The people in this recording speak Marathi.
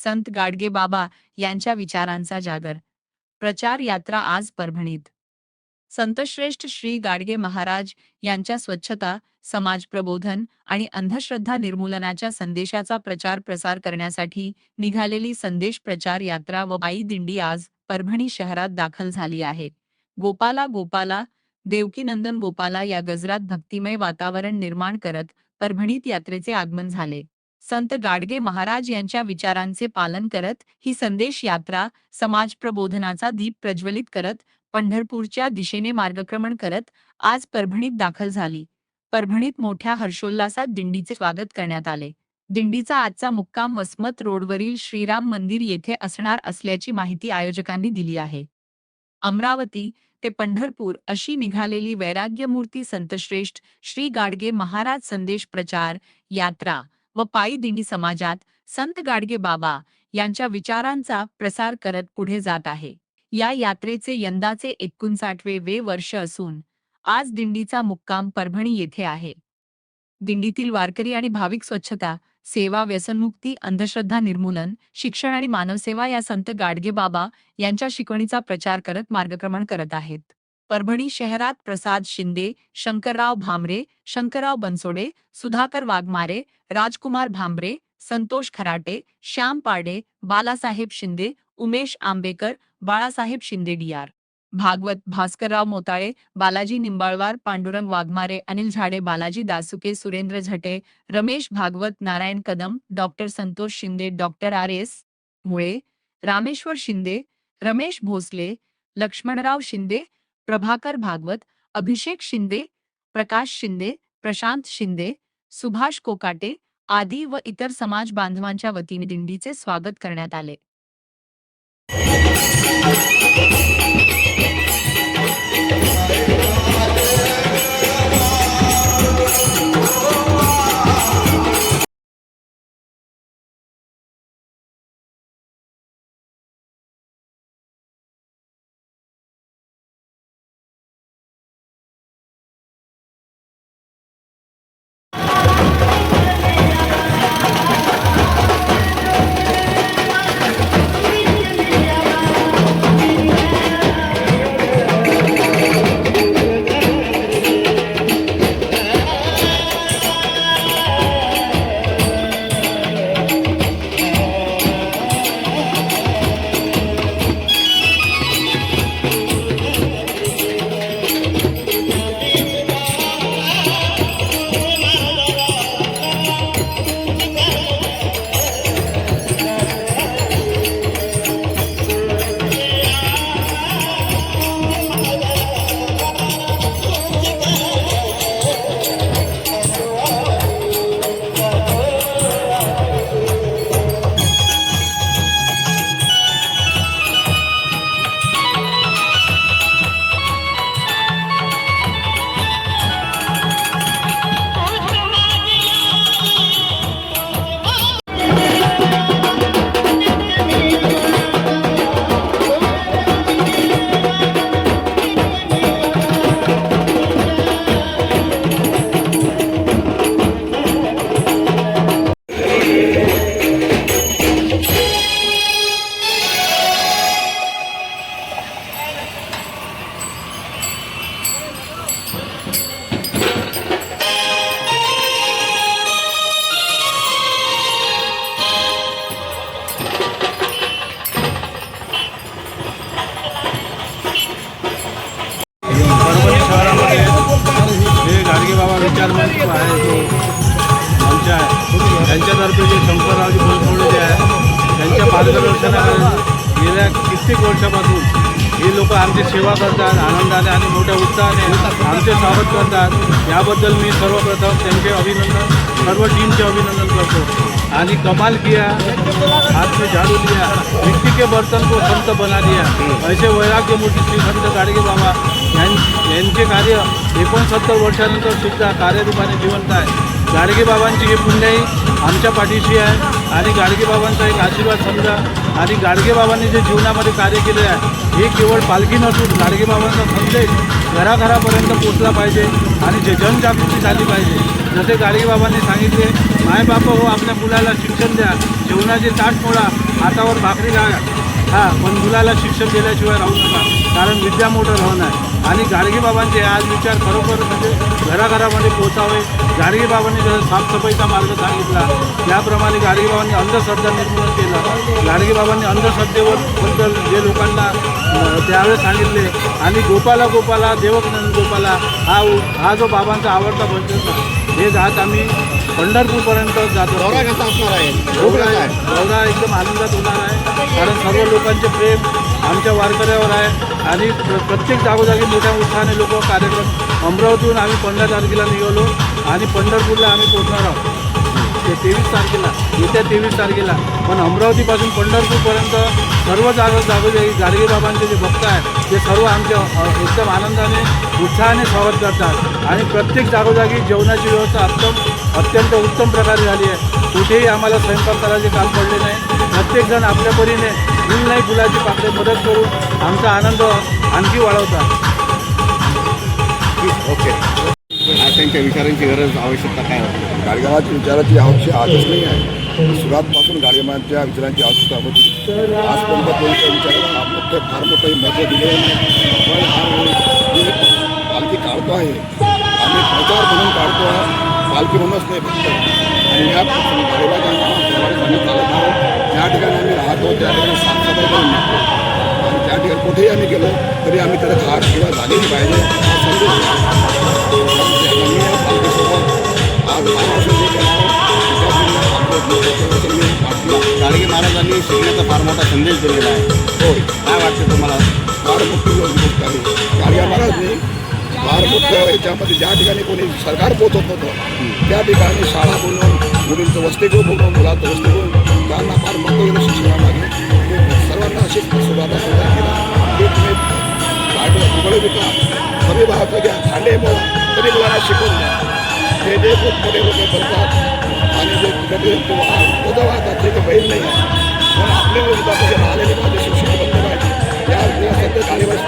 संत गाडगे बाबा यांच्या विचारांचा जागर। प्रचार यात्रा आज परभणीत। संतश्रेष्ठ श्री गाडगे महाराज यांच्या स्वच्छता, समाज प्रबोधन आणि अंधश्रद्धा निर्मूलनाच्या संदेशाचा प्रचार प्रसार करण्यासाठी निघालेली संदेश प्रचार यात्रा व पायी दिंडी आज परभणी शहरात दाखल झाली आहे। गोपाला गोपाला देवकीनंदन गोपाला या गजरात भक्तिमय वातावरण निर्माण करत परभणीत यात्रेचे आगमन झाले। संत गाडगे महाराज यांच्या विचारांचे पालन करत ही संदेश यात्रा समाज प्रबोधनाचा दीप प्रज्वलित करत पंढरपूरच्या दिशेने मार्गक्रमण करत आज परभणीत दाखल झाली। परभणीत मोठ्या हर्षोल्लासात दिंडीचे स्वागत करण्यात आले। दिंडीचा आजचा मुक्काम वसमत रोडवरील श्रीराम मंदिर येथे असणार असल्याची माहिती आयोजकांनी दिली आहे। अमरावती ते पंढरपूर अशी निघालेली वैराग्यमूर्ती संतश्रेष्ठ श्री गाडगे महाराज संदेश प्रचार यात्रा व पायी दिंडी समाजात संत गाडगे बाबा यांच्या विचारांचा प्रसार करत पुढे जात आहे। या यात्रेचे यंदाचे 59वे वर्ष असून आज दिंडीचा मुक्काम परभणी येथे आहे। दिंडीतील वारकरी आणि भाविक स्वच्छता, सेवा, व्यसनमुक्ती, अंधश्रद्धा निर्मूलन, शिक्षण आणि मानवसेवा या संत गाडगे बाबा यांच्या शिकवणीचा प्रचार करत मार्गक्रमण करत आहेत। परभणी शहरात Prasad Shinde, Shankarrao Bhamre, Shankarrao Bansode, Sudhakar Waghmare, Rajkumar Bhambare, Santosh Kharate, Shyam Parde, Balasaheb Shinde, Umesh Ambekar, Balasaheb Shinde, D R. Bhagwat, Bhaskarrao Motale, Balaji Nimbalwar, Pandurang Waghmare, Anil Zade, Balaji Dasuke, Surendra Jhate, Ramesh Bhagwat, Narayan Kadam, doctor Santosh Shinde, doctor R S. Mule, Rameshwar Shinde, Ramesh Bhosale, Laxmanrao Shinde, Prabhakar Bhagwat, अभिषेक शिंदे, प्रकाश शिंदे, प्रशांत शिंदे, सुभाष कोकाटे आदी व इतर समाज बांधवांच्या वतीने दिंडीचे स्वागत करण्यात आले। विचार मंच आहे जो आमच्या त्यांच्यातर्फे जे शंकररावजी बनसोडे जे आहे त्यांच्या मार्गदर्शनाखाली गेल्या कित्येक वर्षापासून हे लोक आमची सेवा करतात, आनंदाने आणि मोठ्या उत्साहाने आमचे स्वागत करतात। याबद्दल मी सर्वप्रथम त्यांचे अभिनंदन, सर्व टीमचे अभिनंदन करतो। आणि कमाल किया, हाथ में झाड़ू दिया, मिट्टी के बर्तन को संत बना दिया, ऐसे वैराग्यमूर्ती श्री संत गाडगे बाबा यांचे कार्य 69 वर्षानंतर सुद्धा कार्यरूपाने जिवंत आहे। गाडगे बाबांची ही पुण्याई आमच्या पाठीशी आहे आणि गाडगे बाबांचा एक आशीर्वाद समजा। आणि गाडगे बाबांनी जे जीवनामध्ये कार्य केले आहे हे केवळ पालखी नसून गाडगे बाबांचा संदेश घराघरापर्यंत पोचला पाहिजे आणि जे जनजागृती झाली पाहिजे। जसे गाडगे बाबांनी सांगितले, माय बाप हो आपल्या मुलाला शिक्षण द्या, जेवणाचे ताट मोडा, हातावर भाकरी घाला, पण मुलाला शिक्षण दिल्याशिवाय राहू नका, कारण विद्या मोठं राहणं आहे. आणि गाडगेबाबांचे आज विचार खरोखर म्हणजे घराघरामध्ये पोचावे. गाडगेबाबांनी जसं साफसफाईचा मार्ग सांगितला त्याप्रमाणे गाडगेबाबांनी अंधश्रद्धा निर्मूलन केलं. गाडगेबाबांनी अंधश्रद्धेवर बद्दल जे लोकांना त्यावेळेस सांगितले. आणि गोपाला गोपाला देवकनंद गोपाला हा जो बाबांचा आवडता भजन होता, हे जात आम्ही पंढरपूरपर्यंत जातो. दौरा कसा असणार आहे? दौरा एकदम आनंदात होणार आहे, कारण सर्व लोकांचे प्रेम आमच्या वारकऱ्यावर आहे. आणि प्रत्येक जागोजागी मोठ्या उत्साहाने लोक कार्यक्रम अमरावतीहून आम्ही 15 तारखेला निघालो आणि पंढरपूरला आम्ही पोहोचणार आहोत ते 23 तारखेला, येत्या 23 तारखेला. पण अमरावतीपासून पंढरपूरपर्यंत सर्व जागोजागी गाडगेबाबांचे जे भक्त आहेत ते सर्व आमच्या एकदम आनंदाने उत्साहाने स्वागत करतात. आणि प्रत्येक जागोजागी जेवणाची व्यवस्था अत्यंत उत्तम प्रकारे झाली आहे. कुठेही आम्हाला स्वयंपाक करायचे काम पडले नाही. प्रत्येकजण आपल्या परीने फुल नाही फुलाची पाकळे मदत करून आमचा आनंद आणखी वाढवतात. ओके. आज त्यांच्या विचारांची गरज आवश्यकता काय होती? गाडगेबाबांच्या विचाराची आवश्यकता आजच नाही आहे. सुरुवातपासून गाडगेबाबांच्या विचारांची आवश्यकता होती. आजपर्यंत त्यांच्या विचाराला फार मोठं महत्त्व दिलेलं नाही. पण हा पालखी काढतो आहे, आम्ही प्रचार म्हणून काढतो आहे, पालखी म्हणूनच नाही फक्त. आणि या गाडगेबाबांच्या नावाप्रमाणे आम्ही चालत आहोत. ज्या ठिकाणी आम्ही राहतो त्या ठिकाणी साफसफाई करून निघतो. आणि त्या ठिकाणी कुठेही आम्ही गेलो तरी आम्ही त्याला हात किंवा झालेली पाहिजे हा संदेश गाडगे महाराजांनी शिकण्याचा फार मोठा संदेश दिलेला आहे. हो, काय वाटतं तुम्हाला? फार मोठी गोष्ट आहे. गाडगे महाराजने फार मोठं याच्यामध्ये ज्या ठिकाणी कोणी सरकार पोहोचत नव्हतं त्या ठिकाणी शाळा बोलवून मुलींचं वसतिगृह बोलवून मुलांचं वसतिगृह त्यांना फार महत्त्वाचं शिक्षण लागले. सर्वांना अशीच सुरुवात केला की तुम्ही उघडे विका कमी भावाचं घ्या, भांडे बोला तरी मुलांना शिकवून द्या. हे जे खूप मोठे लोक करतात आणि जे कधी उदं वाहतात ते बैल नाही आहे. पण आपले लोक राहिलेले माझे शिक्षण बंद पाहिजे. या सध्या कार्यवाही